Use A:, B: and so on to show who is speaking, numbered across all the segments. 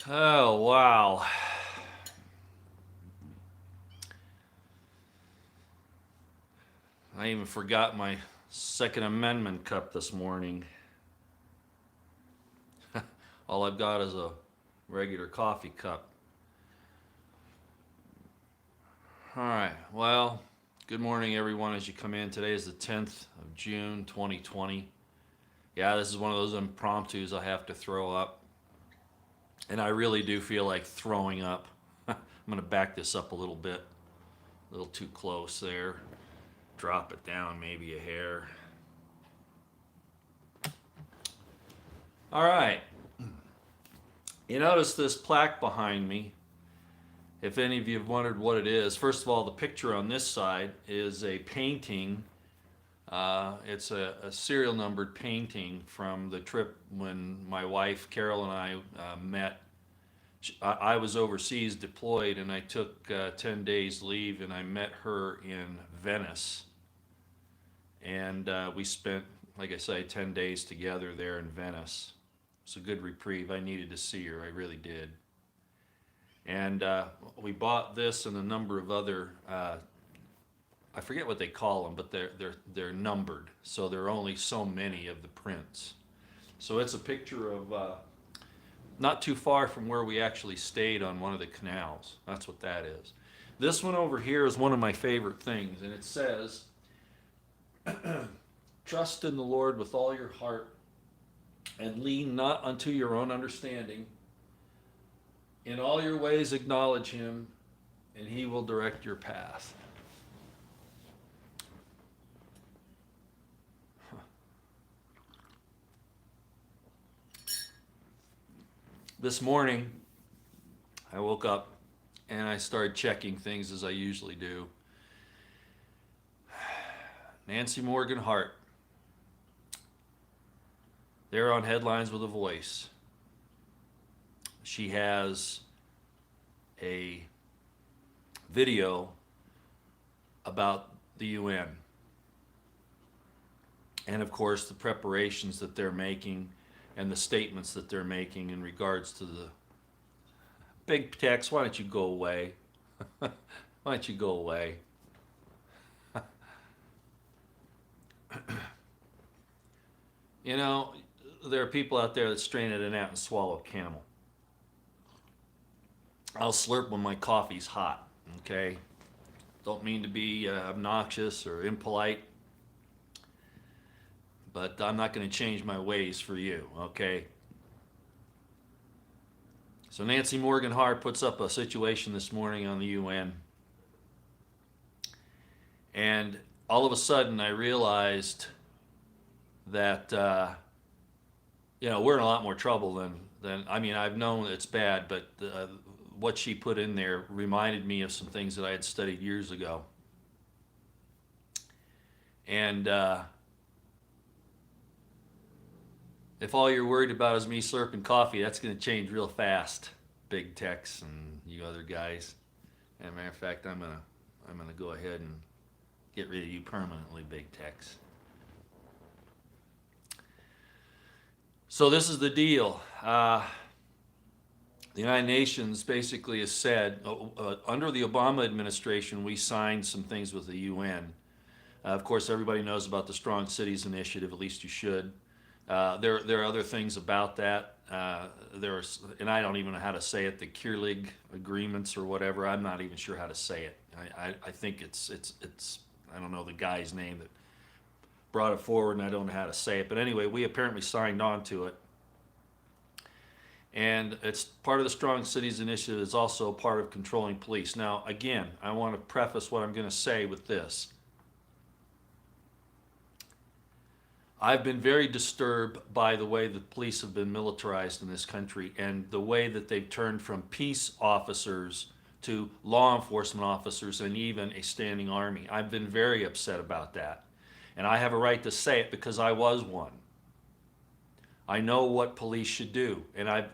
A: Oh, wow. I even forgot my Second Amendment cup this morning. All I've got is a regular coffee cup. All right. Well, good morning, everyone, as you come in. Today is the 10th of June, 2020. Yeah, this is one of those impromptus I have to throw up. And I really do feel like throwing up. I'm going to back this up a little bit. A little too close there. Drop it down maybe a hair. All right. You notice this plaque behind me. If any of you have wondered what it is, first of all, the picture on this side is a painting. It's a serial numbered painting from the trip when my wife Carol and I met. I was overseas deployed, and I took 10 days leave, and I met her in Venice. And we spent, like I say, 10 days together there in Venice. It's a good reprieve. I needed to see her. I really did. And we bought this and a number of other. I forget what they call them, but they're numbered, so there are only so many of the prints. So it's a picture of not too far from where we actually stayed on one of the canals. That's what that is. This one over here is one of my favorite things, and it says, "Trust in the Lord with all your heart, and lean not unto your own understanding. In all your ways acknowledge him, and he will direct your path." This morning, I woke up and I started checking things as I usually do. Nancy Morgan Hart, there on Headlines with a Voice. She has a video about the UN. And of course, the preparations that they're making and the statements that they're making in regards to the big text. Why don't you go away? Why don't you go away? You know, there are people out there that strain at an ant and swallow a camel. I'll slurp when my coffee's hot, okay? Don't mean to be obnoxious or impolite, but I'm not going to change my ways for you, okay? So Nancy Morgan Hart puts up a situation this morning on the UN, and all of a sudden I realized that we're in a lot more trouble than I mean, I've known it's bad, but what she put in there reminded me of some things that I had studied years ago. And if all you're worried about is me slurping coffee, that's going to change real fast, Big Tex and you other guys. As a matter of fact, I'm gonna go ahead and get rid of you permanently, Big Tex. So this is the deal. The United Nations basically has said, under the Obama administration, we signed some things with the UN. Of course, everybody knows about the Strong Cities Initiative, at least you should. There are other things about that. And I don't even know how to say it, the Kierlig agreements or whatever. I'm not even sure how to say it. I think it's I don't know the guy's name that brought it forward, and I don't know how to say it. But anyway, we apparently signed on to it. And it's part of the Strong Cities Initiative. Is also part of controlling police. Now, again, I want to preface what I'm going to say with this. I've been very disturbed by the way the police have been militarized in this country and the way that they've turned from peace officers to law enforcement officers and even a standing army. I've been very upset about that. And I have a right to say it because I was one. I know what police should do. And I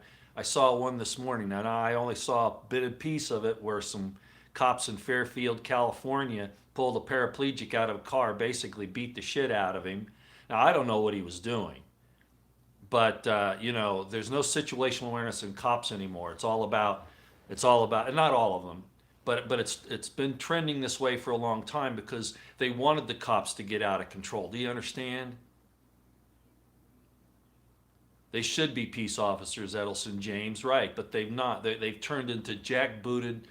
A: saw one this morning, and I only saw a bit of piece of it where some cops in Fairfield, California pulled a paraplegic out of a car, basically beat the shit out of him. Now, I don't know what he was doing, But there's no situational awareness in cops anymore. And not all of them, but it's been trending this way for a long time because they wanted the cops to get out of control. Do you understand? They should be peace officers, Edelson James, right? But they've not. They've turned into jackbooted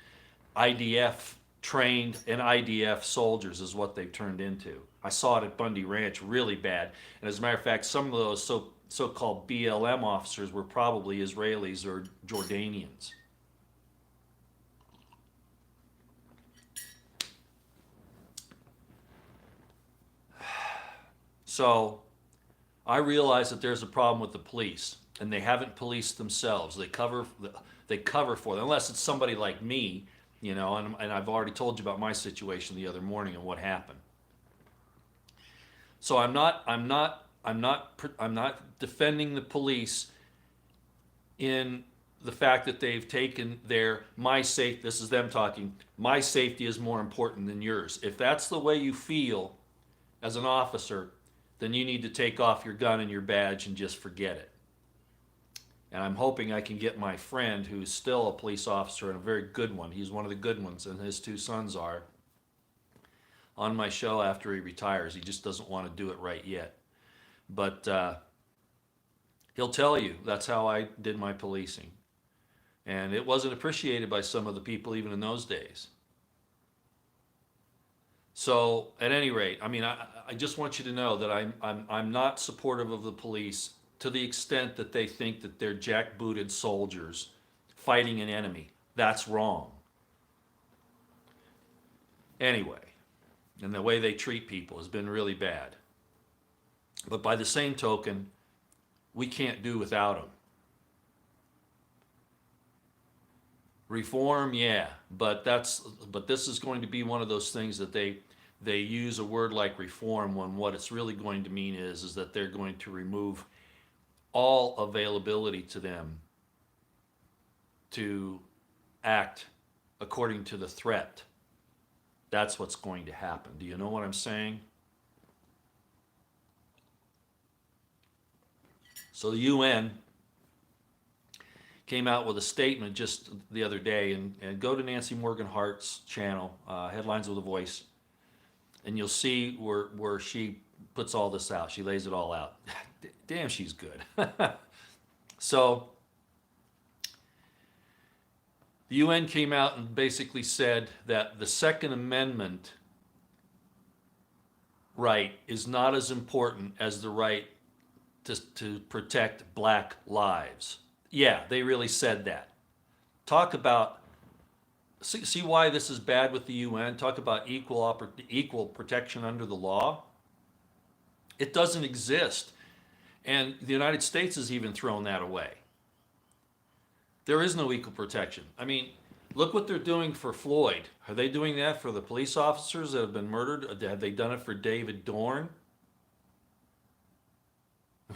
A: IDF trained and IDF soldiers is what they've turned into. I saw it at Bundy Ranch really bad. And as a matter of fact, some of those so-called BLM officers were probably Israelis or Jordanians. So I realize that there's a problem with the police, and they haven't policed themselves. They cover for them, unless it's somebody like me, and I've already told you about my situation the other morning and what happened. So I'm not defending the police in the fact that they've taken this is them talking, my safety is more important than yours. If that's the way you feel as an officer, then you need to take off your gun and your badge and just forget it. And I'm hoping I can get my friend, who's still a police officer and a very good one, he's one of the good ones, and his two sons are, on my show after he retires. He just doesn't want to do it right yet. But he'll tell you that's how I did my policing. And it wasn't appreciated by some of the people even in those days. So at any rate, I just want you to know that I'm not supportive of the police to the extent that they think that they're jackbooted soldiers fighting an enemy. That's wrong. Anyway, and the way they treat people has been really bad. But by the same token, we can't do without them. Reform, yeah, but this is going to be one of those things that they use a word like reform when what it's really going to mean is that they're going to remove all availability to them to act according to the threat. That's what's going to happen. Do you know what I'm saying? So the UN came out with a statement just the other day, and go to Nancy Morgan Hart's channel, Headlines with a Voice, and you'll see where she puts all this out. She lays it all out. Damn, she's good. So the UN came out and basically said that the Second Amendment right is not as important as the right to protect black lives. Yeah, they really said that. Talk about, see why this is bad with the UN? Talk about equal protection under the law. It doesn't exist. And the United States has even thrown that away. There is no equal protection. Look what they're doing for Floyd. Are they doing that for the police officers that have been murdered? Have they done it for David Dorn?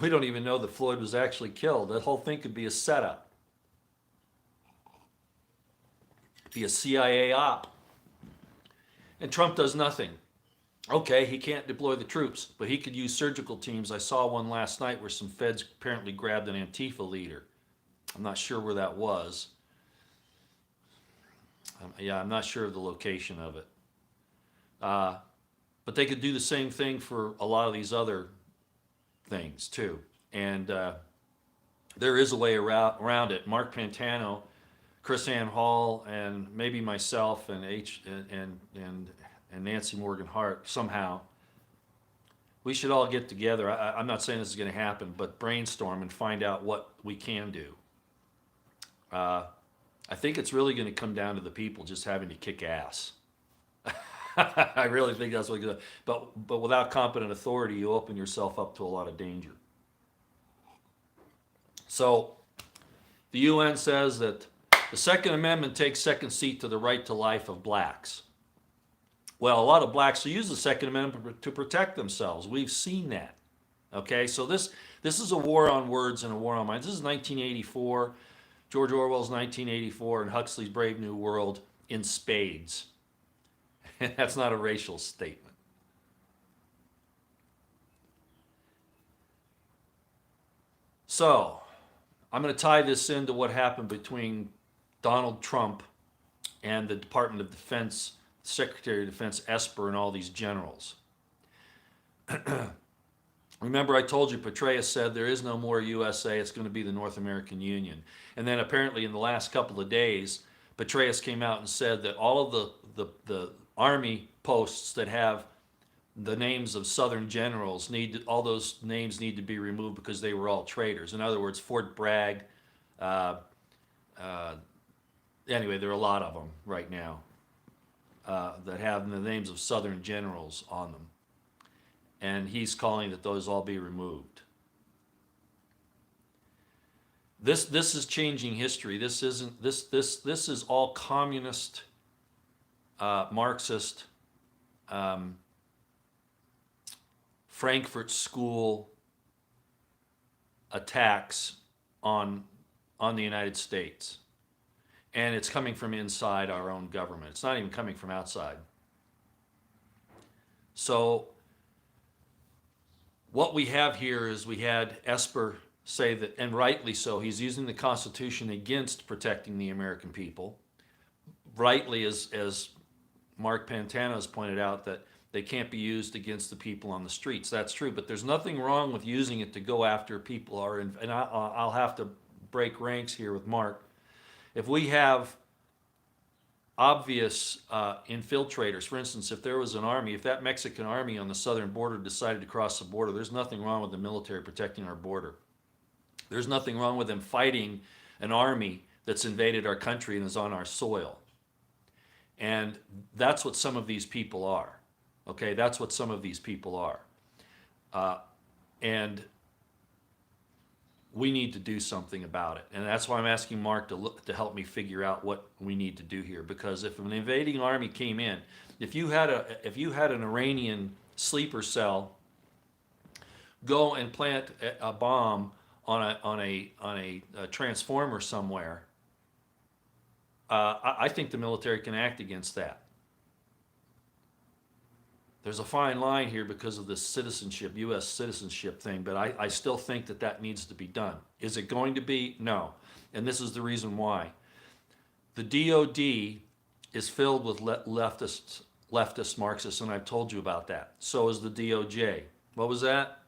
A: We don't even know that Floyd was actually killed. That whole thing could be a setup. Be a CIA op. And Trump does nothing. Okay, he can't deploy the troops, but he could use surgical teams. I saw one last night where some feds apparently grabbed an Antifa leader. I'm not sure where that was. I'm not sure of the location of it. But they could do the same thing for a lot of these other things too. And there is a way around it. Mark Pantano, Chris Ann Hall, and maybe myself and Nancy Morgan Hart, somehow, we should all get together. I'm not saying this is going to happen, but brainstorm and find out what we can do. I think it's really going to come down to the people just having to kick ass. I really think that's what it's going to. But without competent authority, you open yourself up to a lot of danger. So the UN says that the Second Amendment takes second seat to the right to life of blacks. Well, a lot of blacks use the Second Amendment to protect themselves. We've seen that. Okay, so this is a war on words and a war on minds. This is 1984, George Orwell's 1984, and Huxley's Brave New World in spades. And that's not a racial statement. So, I'm going to tie this into what happened between Donald Trump and the Department of Defense, Secretary of Defense Esper, and all these generals. Remember, I told you Petraeus said there is no more USA, it's going to be the North American Union. And then apparently in the last couple of days, Petraeus came out and said that all of the army posts that have the names of Southern generals all those names need to be removed because they were all traitors. In other words, Fort Bragg. Uh, anyway, there are a lot of them right now that have the names of Southern generals on them, and he's calling that those all be removed. This is changing history. This is all communist, Marxist. Frankfurt School attacks on the United States. And it's coming from inside our own government. It's not even coming from outside. So what we have here is we had Esper say that, and rightly so, he's using the Constitution against protecting the American people. Rightly, as Mark Pantano has pointed out, that they can't be used against the people on the streets. That's true, but there's nothing wrong with using it to go after people who are in, and I'll have to break ranks here with Mark. If we have obvious infiltrators, for instance, if there was an army, if that Mexican army on the southern border decided to cross the border, there's nothing wrong with the military protecting our border. There's nothing wrong with them fighting an army that's invaded our country and is on our soil. And that's what some of these people are. Okay, that's what some of these people are. And we need to do something about it. And that's why I'm asking Mark to help me figure out what we need to do here. Because if an invading army came in, if you had an Iranian sleeper cell go and plant a bomb on a transformer somewhere, I think the military can act against that. There's a fine line here because of this citizenship, U.S. citizenship thing, but I still think that needs to be done. Is it going to be? No. And this is the reason why. The DOD is filled with leftist Marxists, and I've told you about that. So is the DOJ. What was that?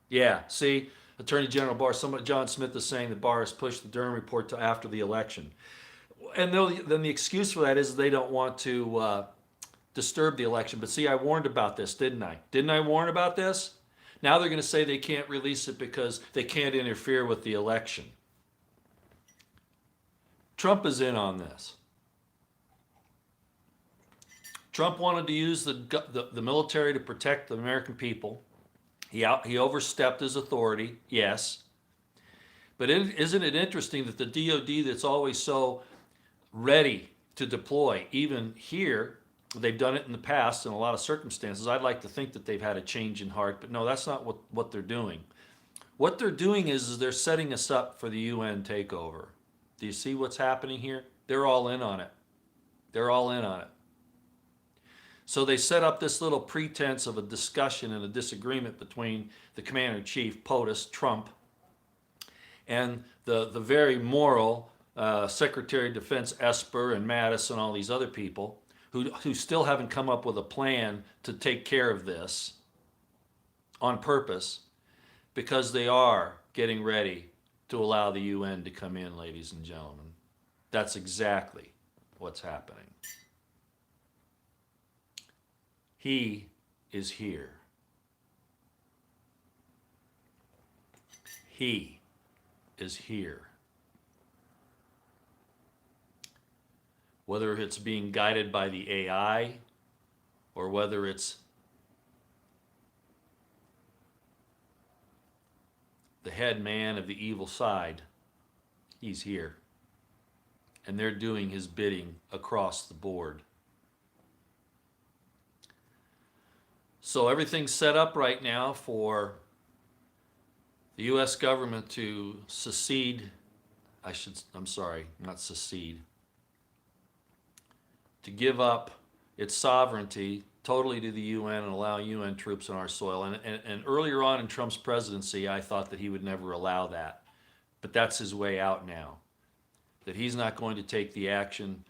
A: Yeah, see? Attorney General Barr, John Smith is saying that Barr has pushed the Durham report to after the election. And then the excuse for that is they don't want to disturb the election. But see, I warned about this, didn't I? Didn't I warn about this? Now they're going to say they can't release it because they can't interfere with the election. Trump is in on this. Trump wanted to use the military to protect the American people. He overstepped his authority, yes. But isn't it interesting that the DOD that's always so ready to deploy, even here, they've done it in the past in a lot of circumstances. I'd like to think that they've had a change in heart, but no, that's not what they're doing. What they're doing is they're setting us up for the UN takeover. Do you see what's happening here? They're all in on it. They're all in on it. So they set up this little pretense of a discussion and a disagreement between the commander-in-chief, POTUS, Trump, and the very moral Secretary of Defense Esper and Mattis and all these other people who still haven't come up with a plan to take care of this on purpose, because they are getting ready to allow the UN to come in, ladies and gentlemen. That's exactly what's happening. He is here. He is here. Whether it's being guided by the AI or whether it's the head man of the evil side, he's here. And they're doing his bidding across the board. So everything's set up right now for the U.S. government to secede. To give up its sovereignty totally to the UN and allow UN troops on our soil. And earlier on in Trump's presidency, I thought that he would never allow that. But that's his way out now, that he's not going to take the action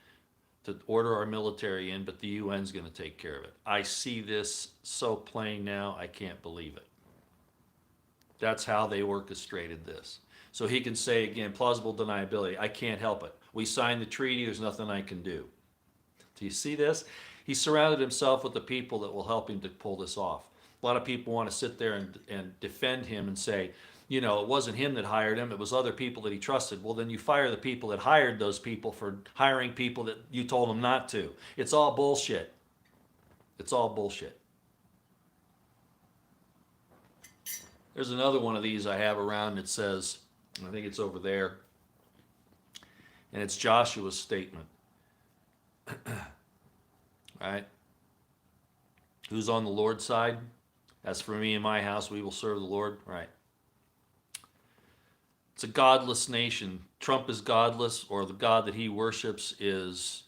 A: to order our military in, but the UN's going to take care of it. I see this so plain now, I can't believe it. That's how they orchestrated this. So he can say again, plausible deniability, I can't help it. We signed the treaty, there's nothing I can do. Do you see this? He surrounded himself with the people that will help him to pull this off. A lot of people want to sit there and defend him and say, you know, it wasn't him that hired him, it was other people that he trusted. Well, then you fire the people that hired those people for hiring people that you told them not to. It's all bullshit. It's all bullshit. There's another one of these I have around that says, I think it's over there, and it's Joshua's statement. Right? Who's on the Lord's side? As for me and my house, we will serve the Lord. Right. It's a godless nation. Trump is godless, or the God that he worships is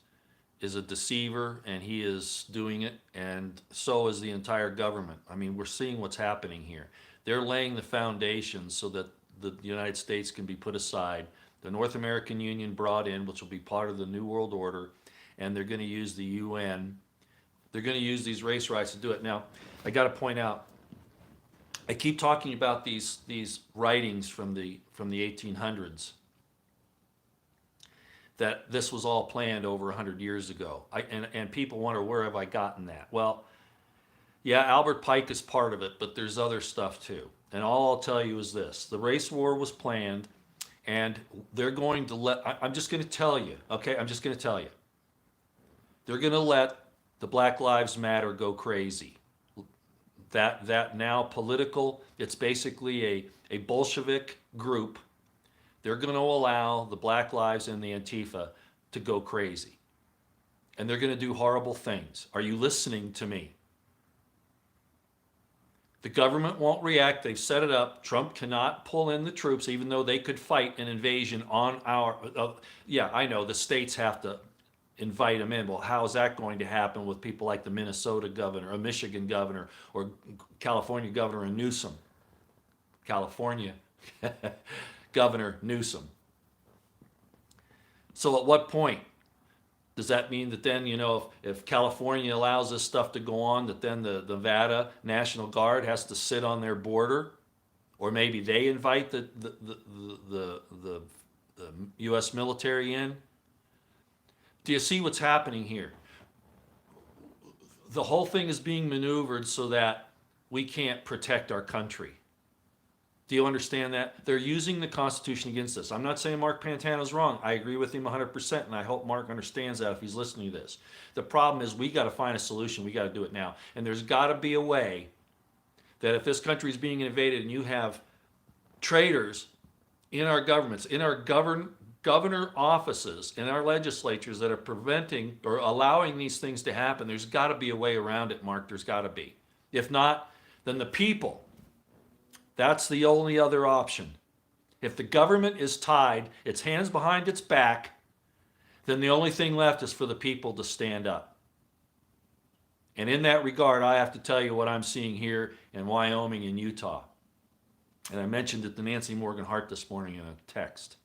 A: a deceiver, and he is doing it, and so is the entire government. I mean, we're seeing what's happening here. They're laying the foundation so that the United States can be put aside, the North American Union brought in, which will be part of the New World Order, and they're going to use the UN. They're going to use these race rights to do it. Now, I got to point out, I keep talking about these writings from the 1800s, that this was all planned over 100 years ago. And people wonder, where have I gotten that? Well, yeah, Albert Pike is part of it, but there's other stuff too. And all I'll tell you is this: the race war was planned, and they're going to I'm just going to tell you, okay? I'm just going to tell you. They're going to let the Black Lives Matter go crazy. That now political, it's basically a Bolshevik group. They're going to allow the Black Lives and the Antifa to go crazy. And they're going to do horrible things. Are you listening to me? The government won't react. They've set it up. Trump cannot pull in the troops, even though they could fight an invasion on our... yeah, I know the states have to invite them in. Well, how is that going to happen with people like the Minnesota governor, or Michigan governor, or California governor Newsom? California Governor Newsom. So at what point? Does that mean that then, you know, if California allows this stuff to go on, that then the Nevada National Guard has to sit on their border? Or maybe they invite the U.S. military in? Do you see what's happening here? The whole thing is being maneuvered so that we can't protect our country. Do you understand that? They're using the Constitution against us. I'm not saying Mark Pantano's wrong. I agree with him 100%, and I hope Mark understands that if he's listening to this. The problem is we got to find a solution. We got to do it now. And there's got to be a way that if this country is being invaded and you have traitors in our governments, in our governor offices, in our legislatures that are preventing or allowing these things to happen, there's got to be a way around it, Mark. There's got to be. If not, then the people... that's the only other option. If the government is tied, its hands behind its back, then the only thing left is for the people to stand up. And in that regard, I have to tell you what I'm seeing here in Wyoming and Utah. And I mentioned it to Nancy Morgan Hart this morning in a text.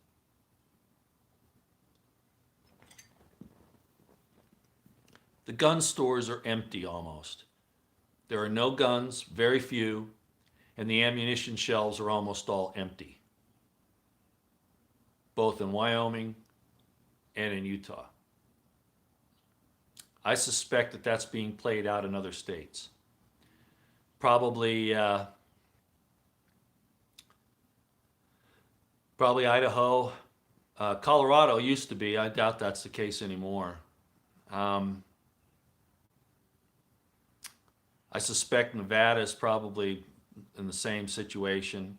A: The gun stores are empty almost. There are no guns, very few. And the ammunition shelves are almost all empty, both in Wyoming and in Utah. I suspect that that's being played out in other states. Probably Idaho. Colorado used to be. I doubt that's the case anymore. I suspect Nevada is probably in the same situation.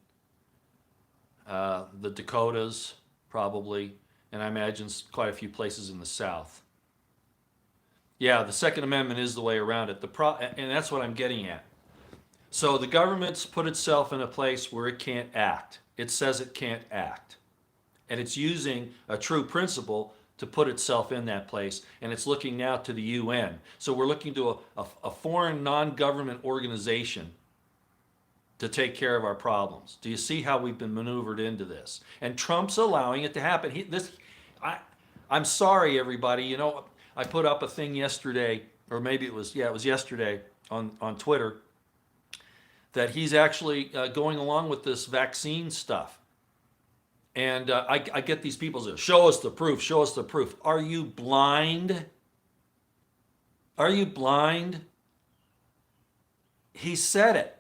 A: The Dakotas, probably, and I imagine quite a few places in the South. Yeah, the Second Amendment is the way around it. And that's what I'm getting at. So the government's put itself in a place where it can't act. It says it can't act. And it's using a true principle to put itself in that place, and it's looking now to the UN. So we're looking to a foreign non-government organization to take care of our problems. Do you see how we've been maneuvered into this? And Trump's allowing it to happen. I'm sorry, everybody. You know, I put up a thing yesterday, or maybe it was yesterday on Twitter, that he's actually going along with this vaccine stuff. And I get these people say, show us the proof, show us the proof. Are you blind? Are you blind? He said it.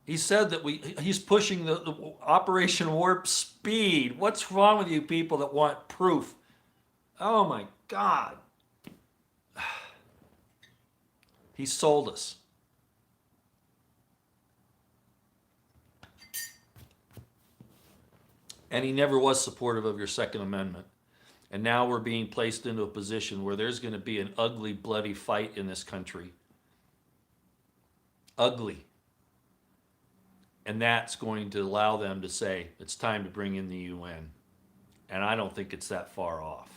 A: He said that he's pushing the Operation Warp Speed. What's wrong with you people that want proof? Oh my God. He sold us. And he never was supportive of your Second Amendment. And now we're being placed into a position where there's going to be an ugly, bloody fight in this country. Ugly. And that's going to allow them to say, it's time to bring in the UN. And I don't think it's that far off.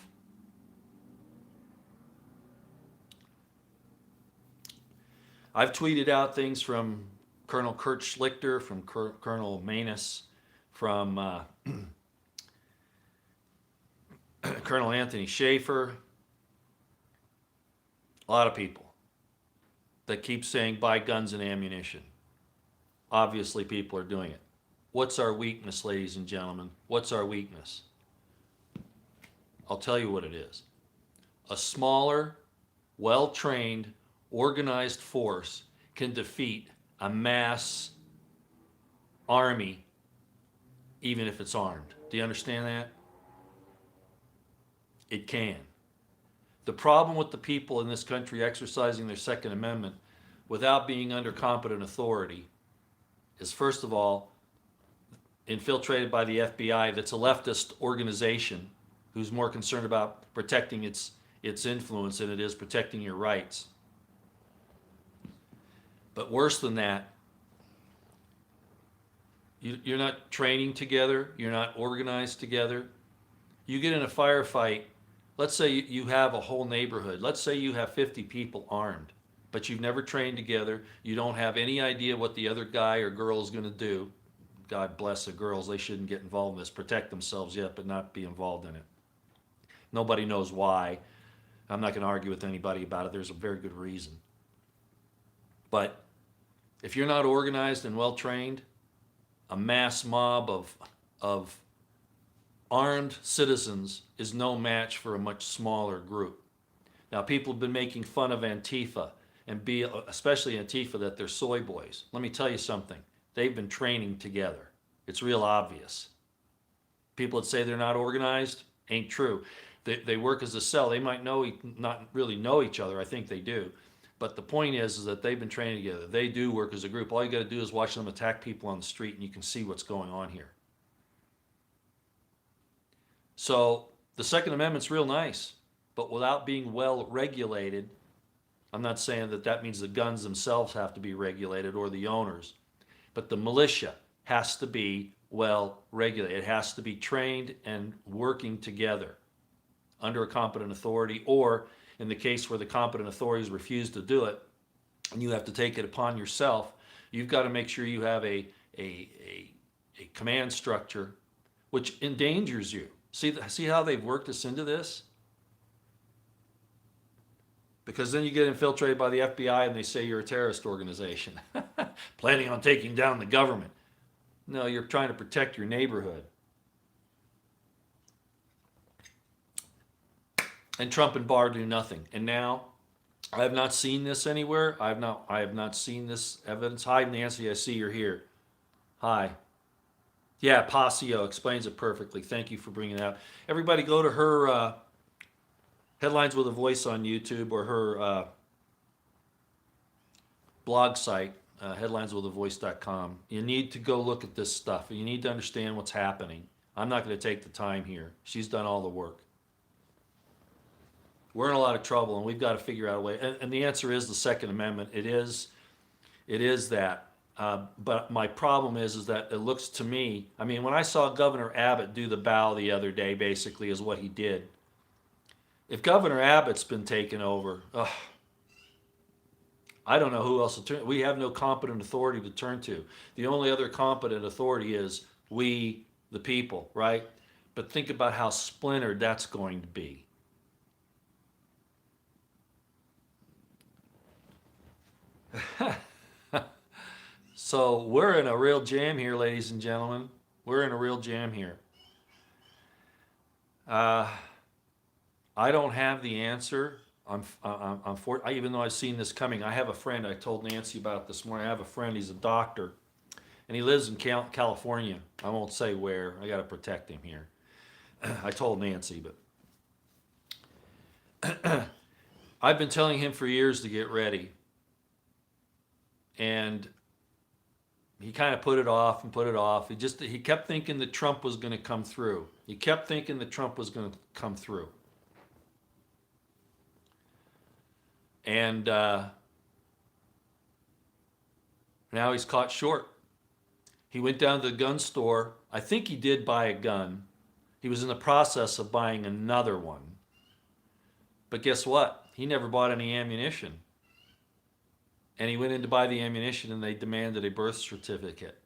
A: I've tweeted out things from Colonel Kurt Schlichter, from Colonel Manus, from Colonel Anthony Schaefer, a lot of people that keep saying buy guns and ammunition. Obviously, people are doing it. What's our weakness, ladies and gentlemen? What's our weakness? I'll tell you what it is. A smaller, well-trained, organized force can defeat a mass army, even if it's armed. Do you understand that? It can. The problem with the people in this country exercising their Second Amendment without being under competent authority is, first of all, infiltrated by the FBI, that's a leftist organization who's more concerned about protecting its influence than it is protecting your rights. But worse than that, you're not training together, you're not organized together. You get in a firefight, let's say you have a whole neighborhood, let's say you have 50 people armed, but you've never trained together, you don't have any idea what the other guy or girl is going to do. God bless the girls, they shouldn't get involved in this, protect themselves yet, but not be involved in it. Nobody knows why. I'm not going to argue with anybody about it, there's a very good reason. But if you're not organized and well trained, a mass mob of armed citizens is no match for a much smaller group. Now, people have been making fun of Antifa, and especially Antifa, that they're soy boys. Let me tell you something. They've been training together. It's real obvious. People that say they're not organized, ain't true. They work as a cell. They might not really know each other. I think they do. But the point is that they've been training together. They do work as a group. All you got to do is watch them attack people on the street, and you can see what's going on here. So the Second Amendment's real nice, but without being well regulated, I'm not saying that means the guns themselves have to be regulated or the owners, but the militia has to be well regulated. It has to be trained and working together under a competent authority, or in the case where the competent authorities refuse to do it, and you have to take it upon yourself, you've got to make sure you have a command structure which endangers you. See how they've worked us into this? Because then you get infiltrated by the FBI and they say you're a terrorist organization, planning on taking down the government. No, you're trying to protect your neighborhood. And Trump and Barr do nothing. And now, I have not seen this anywhere. I have not seen this evidence. Hi, Nancy, I see you're here. Hi. Yeah, Pasio explains it perfectly. Thank you for bringing it out. Everybody go to her Headlines with a Voice on YouTube, or her blog site, headlineswithavoice.com. You need to go look at this stuff. You need to understand what's happening. I'm not going to take the time here. She's done all the work. We're in a lot of trouble, and we've got to figure out a way. And the answer is the Second Amendment. It is that But my problem is that it looks to me, I mean, when I saw Governor Abbott do the bow the other day, basically is what he did. If Governor Abbott's been taken over, I don't know who else to turn. We have no competent authority to turn to. The only other competent authority is we, the people, right? But think about how splintered that's going to be. So we're in a real jam here, ladies and gentlemen. We're in a real jam here. Uh, I don't have the answer. Even though I've seen this coming, I have a friend. I told Nancy about it this morning. I have a friend. He's a doctor, and he lives in California. I won't say where. I got to protect him here. I told Nancy, but I've been telling him for years to get ready, and he kind of put it off and put it off. He kept thinking that Trump was going to come through. He kept thinking that Trump was going to come through. And now he's caught short. He went down to the gun store. I think he did buy a gun. He was in the process of buying another one. But guess what? He never bought any ammunition. And he went in to buy the ammunition and they demanded a birth certificate.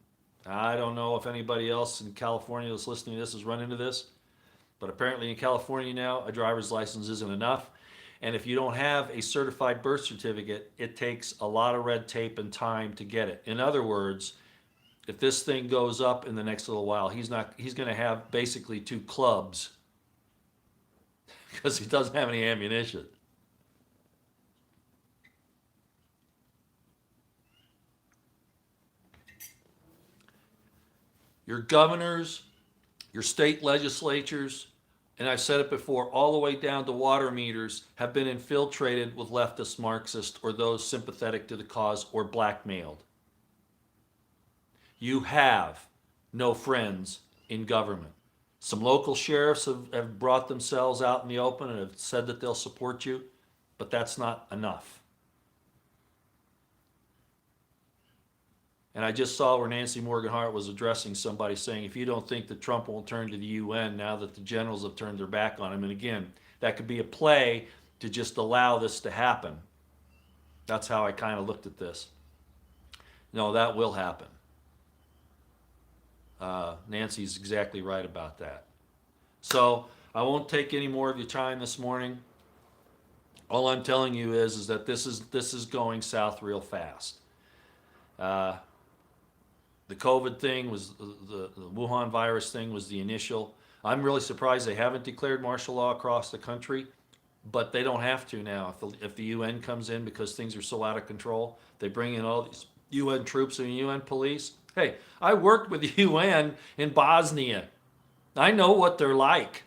A: I don't know if anybody else in California that's listening to this has run into this, but apparently in California now, a driver's license isn't enough. And if you don't have a certified birth certificate, it takes a lot of red tape and time to get it. In other words, if this thing goes up in the next little while, he's going to have basically 2 clubs because he doesn't have any ammunition. Your governors, your state legislatures, and I've said it before, all the way down to water meters have been infiltrated with leftist Marxists or those sympathetic to the cause or blackmailed. You have no friends in government. Some local sheriffs have brought themselves out in the open and have said that they'll support you, but that's not enough. And I just saw where Nancy Morgan-Hart was addressing somebody saying, if you don't think that Trump won't turn to the UN now that the generals have turned their back on him, and again, that could be a play to just allow this to happen. That's how I kind of looked at this. No, that will happen. Nancy's exactly right about that. So I won't take any more of your time this morning. All I'm telling you is that this is going south real fast. The COVID thing was the Wuhan virus thing was the initial. I'm really surprised they haven't declared martial law across the country, but they don't have to now. If the UN comes in because things are so out of control, they bring in all these UN troops and UN police. Hey, I worked with the UN in Bosnia. I know what they're like.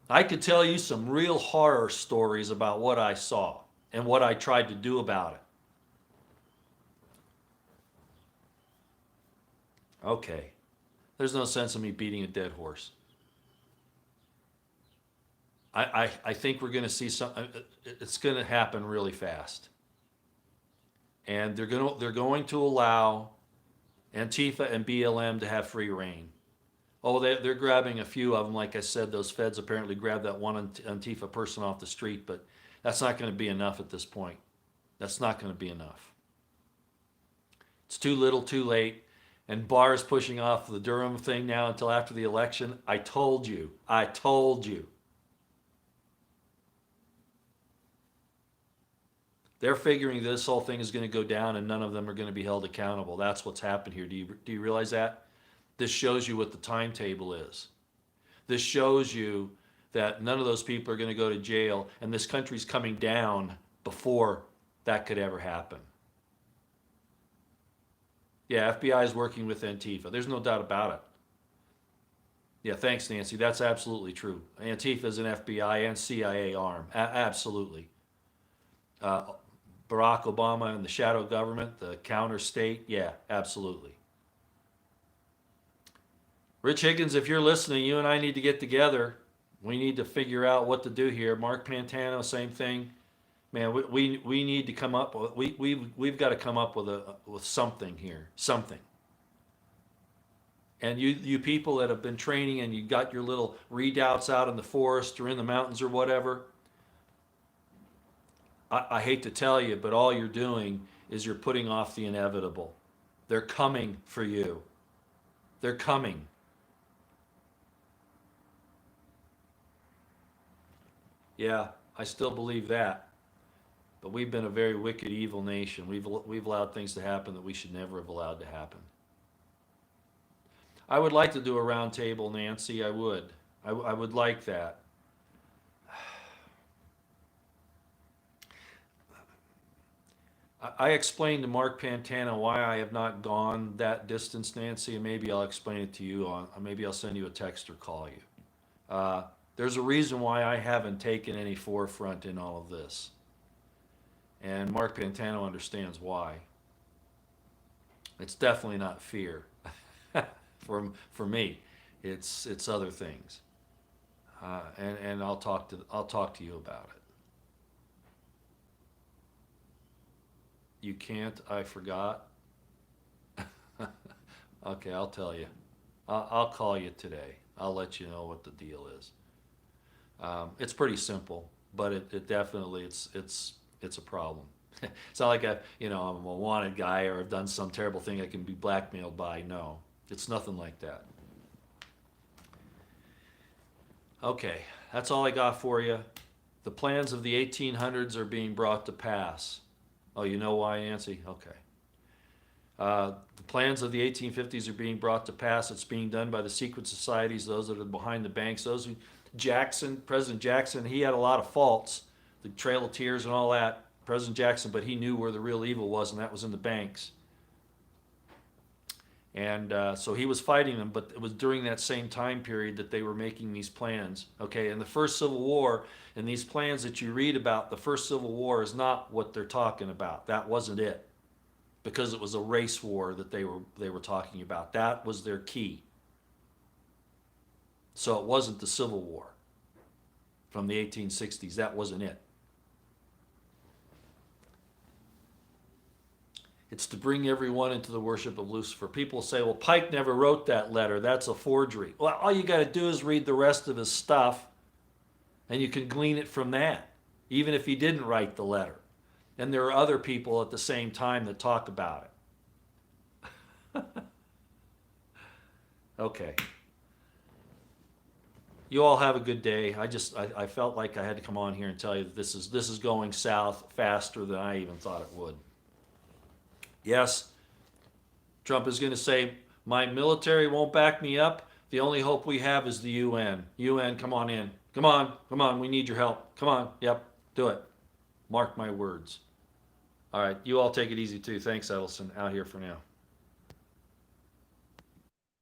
A: I could tell you some real horror stories about what I saw and what I tried to do about it. Okay, there's no sense in me beating a dead horse. I think we're going to see some. It's going to happen really fast, and they're going to allow Antifa and BLM to have free reign. Oh, they're grabbing a few of them. Like I said, those feds apparently grabbed that one Antifa person off the street, but that's not going to be enough at this point. That's not going to be enough. It's too little, too late. And Barr is pushing off the Durham thing now until after the election. I told you. I told you. They're figuring this whole thing is going to go down and none of them are going to be held accountable. That's what's happened here. Do you realize that? This shows you what the timetable is. This shows you that none of those people are going to go to jail, and this country's coming down before that could ever happen. Yeah, FBI is working with Antifa. There's no doubt about it. Yeah, thanks, Nancy. That's absolutely true. Antifa is an FBI and CIA arm. Absolutely. Barack Obama and the shadow government, the counter state. Yeah, absolutely. Rich Higgins, if you're listening, you and I need to get together. We need to figure out what to do here. Mark Pantano, same thing. Man, we need to come up with, we've got to come up with something here, something. And you people that have been training and you got your little redoubts out in the forest or in the mountains or whatever, I hate to tell you, but all you're doing is you're putting off the inevitable. They're coming for you. They're coming. Yeah, I still believe that. But we've been a very wicked, evil nation. We've allowed things to happen that we should never have allowed to happen. I would like to do a round table, Nancy. I would. I would like that. I explained to Mark Pantana why I have not gone that distance, Nancy, and maybe I'll explain it to you on. Maybe I'll send you a text or call you. Uh, there's a reason why I haven't taken any forefront in all of this, and Mark Pantano understands why. It's definitely not fear. For me, it's other things, and I'll talk to you about it. You can't. I forgot. Okay, I'll tell you. I'll call you today. I'll let you know what the deal is. It's pretty simple, but it definitely it's a problem. It's not like I'm a wanted guy or I've done some terrible thing I can be blackmailed by. No, it's nothing like that. Okay, that's all I got for you. The plans of the 1800s are being brought to pass. Oh, you know why, Nancy? Okay. The plans of the 1850s are being brought to pass. It's being done by the secret societies, those that are behind the banks, President Jackson, he had a lot of faults, the Trail of Tears and all that, President Jackson, but he knew where the real evil was, and that was in the banks. And so he was fighting them, but it was during that same time period that they were making these plans. Okay, in the first Civil War, and these plans that you read about, the first Civil War is not what they're talking about. That wasn't it, because it was a race war that they were talking about. That was their key. So it wasn't the Civil War from the 1860s. That wasn't it. It's to bring everyone into the worship of Lucifer. People say, well, Pike never wrote that letter. That's a forgery. Well, all you got to do is read the rest of his stuff, and you can glean it from that, even if he didn't write the letter. And there are other people at the same time that talk about it. Okay. You all have a good day. I felt like I had to come on here and tell you that this is going south faster than I even thought it would. Yes, Trump is going to say, my military won't back me up. The only hope we have is the UN. UN, come on in. Come on, we need your help. Come on, yep, do it. Mark my words. All right, you all take it easy too. Thanks, Edelson. Out here for now.